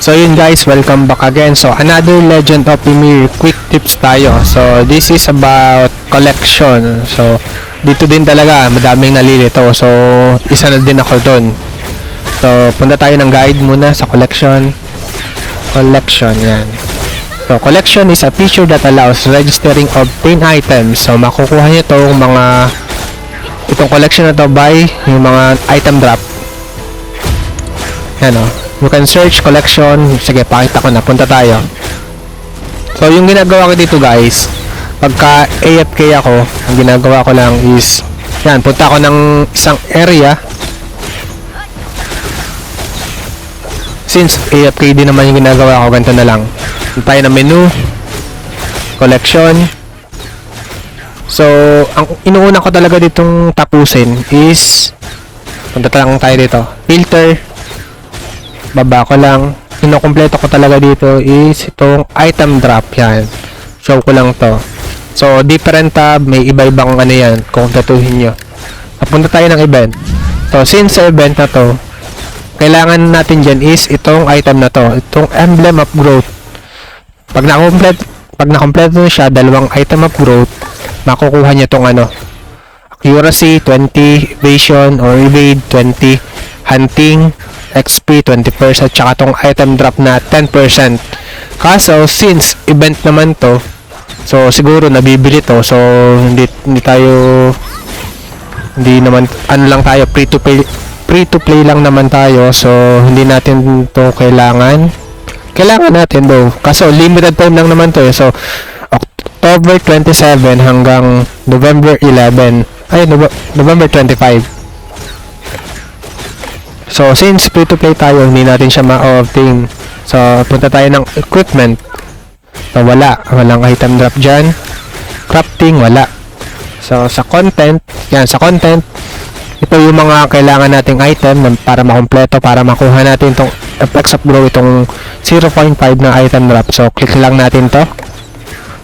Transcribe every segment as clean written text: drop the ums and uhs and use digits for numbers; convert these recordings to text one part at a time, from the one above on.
So yun guys, welcome back again. So another Legend of Ymir quick tips tayo. So this is about collection. So dito din talaga madaming nalilito. So isa na din ako doon. So punta tayo ng guide muna sa collection. Collection yan. So collection is a feature that allows registering of 10 items. So makukuha nyo itong collection na to by yung mga item drop. Yan o. You can search collection. Sige, pakita ko na. Punta tayo. So, yung ginagawa ko dito guys, pagka AFK ako, ang ginagawa ko lang is, yan, punta ako ng isang area. Since AFK din naman yung ginagawa ko, ganito na lang. Punta tayo ng menu, collection. So, ang inuuna ko talaga ditong tapusin is, punta lang tayo dito, filter. Baba ko lang. Kinukumpleto ko talaga dito is itong item drop yan. Show ko lang to. So, different tab. May iba-ibang ano yan. Kung tatuhin nyo. Papunta tayo ng event. So, since sa event na to, kailangan natin dyan is itong item na to. Itong emblem of growth. Pag nakompleto siya, dalawang item of growth, makukuha niya itong ano. Accuracy, 20. Evasion or evade, 20. Hunting, XP 20% at saka tong item drop na 10%. Kaso since event naman to, so siguro nabibili to. So hindi naman ano lang tayo, free to play lang naman tayo. So hindi natin to kailangan natin though. Kaso limited time lang naman to. So October 27 hanggang November 11. November 25. So, since free-to-play tayo, hindi natin siya ma-obtain. So, punta tayo ng equipment. So, walang item drop dyan. Crafting, wala. So, sa content, yan, sa content, ito yung mga kailangan nating item para makompleto, para makuha natin itong effects of grow, itong 0.5 na item drop. So, click lang natin to.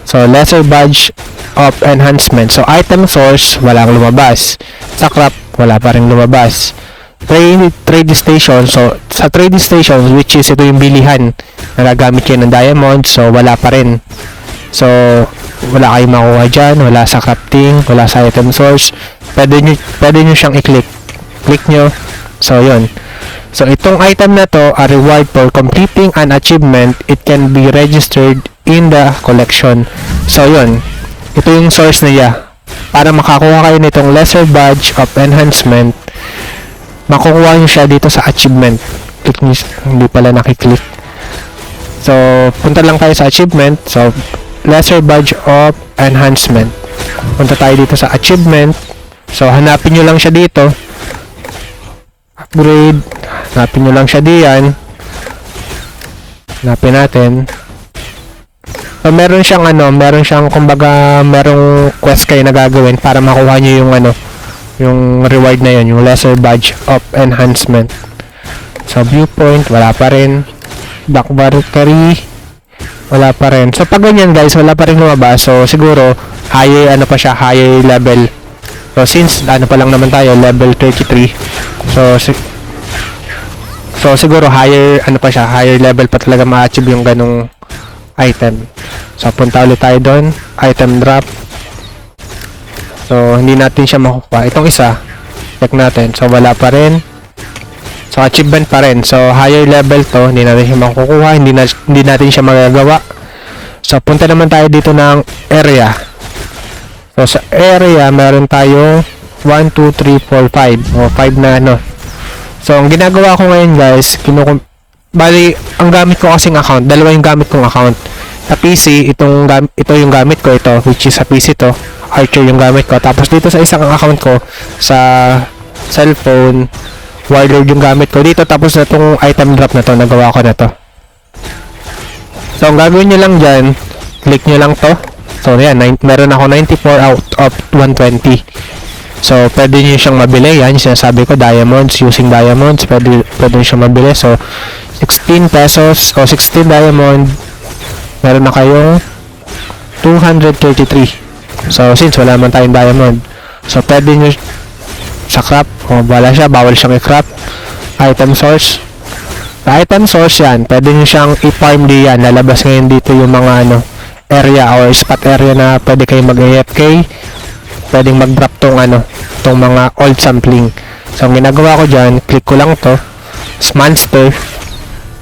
So, lesser badge of enhancement. So, item source, walang lumabas. Sa craft, wala pa rin lumabas. Trade station. So sa trade station, which is ito yung bilihan, nagagamit kayo ng diamond, so wala pa rin. So wala kayong makuha dyan, wala sa crafting, wala sa item source. Pwede nyo siyang i-click nyo. So yun. So itong item na to, a reward for completing an achievement. It can be registered in the collection. So yun, ito yung source niya. Para makakuha kayo nitong lesser badge of enhancement, makukuha nyo siya dito sa achievement. Click nyo, hindi pala nakiklik. So, punta lang tayo sa achievement. So, lesser badge of enhancement. Punta tayo dito sa achievement. So, hanapin nyo lang siya dito. Upgrade. Hanapin nyo lang siya diyan. Hanapin natin. So, meron siyang kumbaga, merong quest kayo na gagawin para makuha nyo yung yung reward na yun, yung lesser badge of enhancement. So, viewpoint, wala pa rin. Black Valkyrie, wala pa rin. So, pag ganyan guys, wala pa rin lumabas. So, siguro, higher level. So, since, pa lang naman tayo, level 33. So, siguro, higher level pa talaga ma-achieve yung ganong item. So, punta ulit tayo doon. Item drop. So, hindi natin siya makukuha. Itong isa, check natin. So, wala pa rin. So, achievement pa rin. So, higher level to. Hindi natin siya makukuha. Hindi natin siya magagawa. So, punta naman tayo dito ng area. So, sa area, meron tayo 1, 2, 3, 4, 5. O, 5 na ano. So, ang ginagawa ko ngayon guys, bali, ang gamit ko kasing account. Dalawa yung gamit kong account. Sa PC, ito yung gamit ko. Ito, which is sa PC to. Archer yung gamit ko. Tapos dito sa isang account ko sa cellphone, Warlord yung gamit ko dito. Tapos na itong item drop na to, nagawa ko na to. So ang gagawin nyo lang dyan, click nyo lang to. So yan, meron ako 94 out of 120. So pwede nyo siyang mabili. Yan yung sinasabi ko, diamonds, using diamonds, pwede nyo siyang mabili. So 16 pesos o 16 diamond, meron na kayong 233. So, since wala man tayong diamond, so pwede nyo sa craft, bawal siyang i-craft. Item source, Sa item source yan, pwede nyo siyang i-farm diyan. Lalabas ngayon dito yung mga ano, area or spot area na pwede kayo mag-AFK. Pwedeng mag-drop tong ano, tong mga old sampling. So, ang ginagawa ko dyan, click ko lang to. Monster.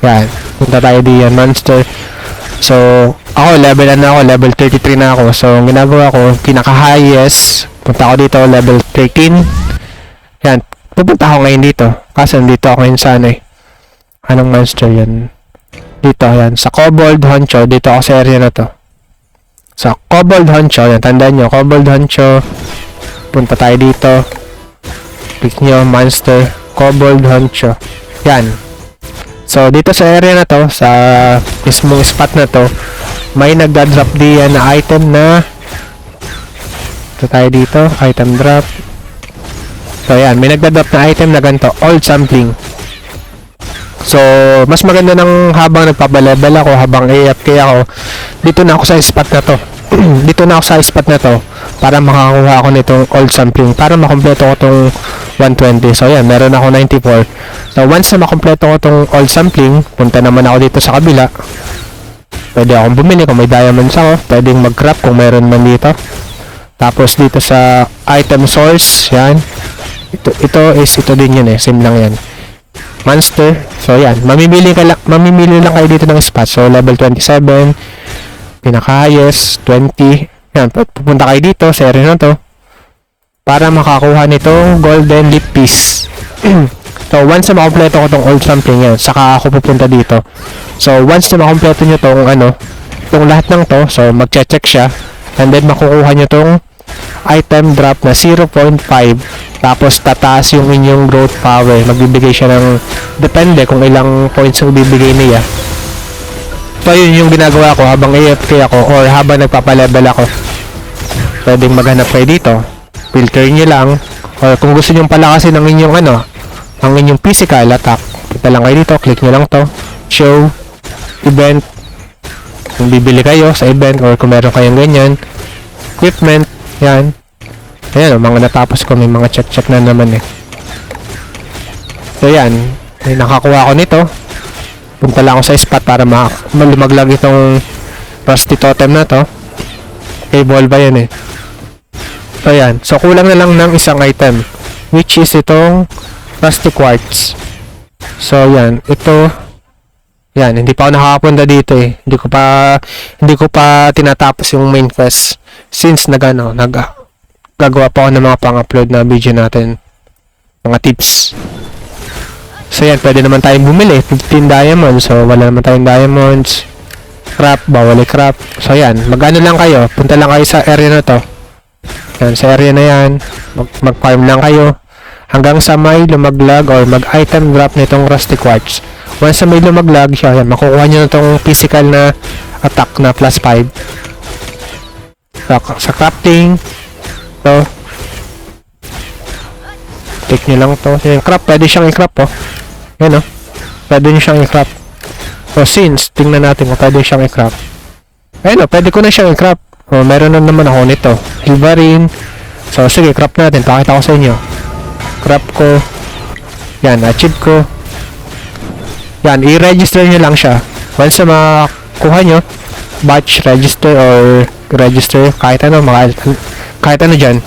Yan. Punta tayo diyan, monster. So, ako, level na ako, level 33 na ako. So, ang ginagawa ko, pinaka-highest, punta ako dito, level 13. Yan. Pupunta ako ngayon dito. Kasi dito ako ngayon sa ano eh. Anong monster yan? Dito, yan. Sa Kobold Honcho, dito ako sa area na to. Sa Kobold Honcho, yan, tandaan nyo, Kobold Honcho, punta tayo dito, click nyo, monster, Kobold Honcho, yan. So, dito sa area na to, sa mismong spot na to, may nagda-drop diyan na item na, ito tayo dito, item drop. So, yan, may nagda-drop na item na ganito, old sampling. So, mas maganda ng habang nagpapalevel ako, habang AFK ako, dito na ako sa spot na to. Dito na ako sa spot na to para makakuha ako nitong old sampling, para makompleto ko tong 120. So, yan, meron ako 94. So, once na makompleto ko tong old sampling, punta naman ako dito sa kabila. Pwede akong bumili kung may diamonds ako. Pwedeng mag-crop kung meron man dito. Tapos, dito sa item source, yan. Ito din yun eh. Same lang yan. Monster. So, yan. Mamimili lang kayo dito ng spot. So, level 27. Pinaka-highest. 20. Yan. Pupunta kayo dito sa area na to. Para makakuha nito golden leaf piece. So, once na makompleto ko tong old sampling yan, saka ako pupunta dito. So, once na makompleto nyo tong itong lahat ng to, so, mag-check siya. And then, makukuha nyo tong item drop na 0.5. Tapos tataas yung inyong growth power. Magbibigay siya ng, depende kung ilang points yung bibigay niya. So yun yung ginagawa ko habang AFK ako or habang nagpapalevel ako. Pwedeng maghanap kayo dito, filter nyo lang, or kung gusto nyo palakasin ang inyong ang inyong physical attack, punta lang kayo dito, click nyo lang to, show, event, kung bibili kayo sa event or kung meron kayong ganyan, equipment, yan. Ayan, mga natapos ko, may mga check na naman eh. So yan, nakakuha ko nito. Punta lang ako sa spot para lumaglag itong rusty totem na to. Cable ba yan eh. So yan, so kulang na lang ng isang item, which is itong rusty quartz. So yan, ito, yan, hindi pa ako nakakapunta dito eh. Hindi ko pa tinatapos yung main quest since gagawa pa ako ng mga pang-upload na video natin, mga tips. So yan, pwede naman tayong bumili 15 diamonds. So wala naman tayong diamonds. Crap, bawal crap. So yan, mag-ano lang kayo, punta lang kayo sa area na to. Yan, sa area na yan, mag-farm lang kayo hanggang sa may lumaglag or mag-item drop nitong rusty quartz. Once na may lumaglag siya, yan, makukuha nyo na itong physical na attack na plus 5. Sa crafting, to, take nyo lang to. So, yung crop, pwede siyang i-crop, oh. Yan, oh. Pwede nyo siyang i-crop. So, since, tingnan natin kung pwede siyang i-crop. Ayun, oh, pwede ko na siyang i-crop. Oh, meron na naman ako nito. Hilvarin. So, sige, crop natin. Pakita ko sa inyo. Crop ko. Yan, achieve ko. Yan, i-register nyo lang siya. Once na makuha nyo, batch, register, or register, kahit ano dyan,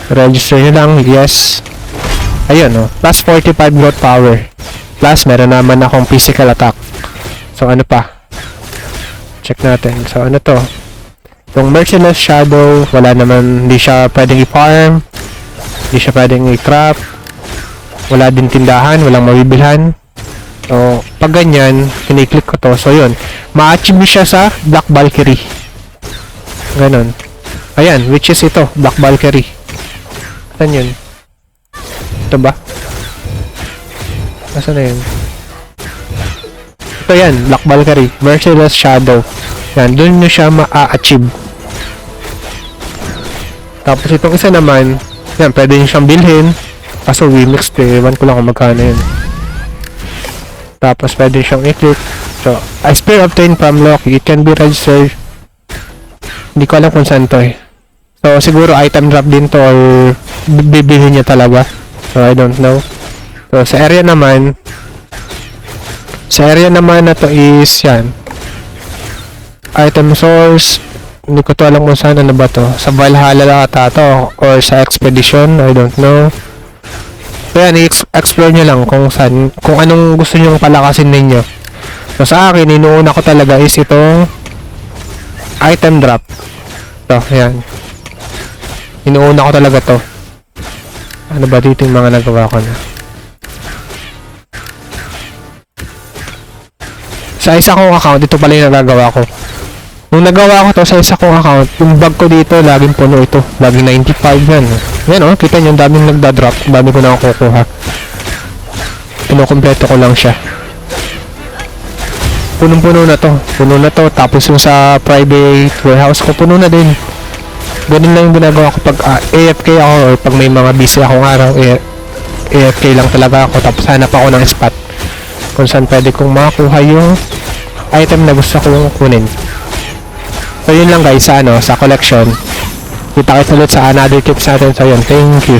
register nyo lang, yes. Ayun, oh, plus 45 growth power, plus meron naman akong physical attack. So ano pa, check natin. So ano to, yung Merciless Shadow, wala naman, hindi siya pwedeng i-farm, hindi siya pwedeng i-crop, wala din tindahan, walang mabibilhan. So pag ganyan, kiniklik ko to, so yun, ma-achieve siya sa Black Valkyrie, ganon. Ayan, which is ito, Black Valkyrie. Saan yun? Ito ba? Nasaan na yun? Ito yan, Black Valkyrie. Merciless Shadow. Yan, dun nyo siya ma-achieve. Tapos itong isa naman, yan, pwede nyo siyang bilhin. Kaso Wimix, ewan ko lang kung magkano yun. Tapos pwede siyang i-click. So, a spear obtained from Loki. It can be registered. Hindi ko alam kung saan to eh. So, siguro item drop din to or bibilhin niya talaga. So, I don't know. So, sa area naman, Sa area naman na to is yan. Item source. Hindi ko to alam kung saan, ano ba to. Sa Valhalla ata to. Or sa Expedition. I don't know. So yan, i-explore nyo lang kung saan, kung anong gusto nyo palakasin ninyo. So sa akin, inuuna ko talaga is itong item drop. To, yan. Inuuna ko talaga to. Ano ba dito yung mga nagawa ko na? Sa isa kong account, ito pala yung nagagawa ko. Nung nagawa ko to sa isa kong account, yung bag ko dito, laging puno ito. Laging 95 yan. Yan o, kita nyo, daming nagda-drop. Dami ko na kukuha. Pinukompleto ko lang siya. Punong-puno na to. Puno na to. Tapos yung sa private warehouse ko, puno na din. Ganun lang yung ginagawa ko pag AFK ako or pag may mga busy akong araw, AFK lang talaga ako. Tapos hanap ako ng spot kung saan pwede kong makakuha yung item na gusto kong kunin. So yun lang guys sa sa collection. Kita kita ulit sa another tips natin. So yun, thank you.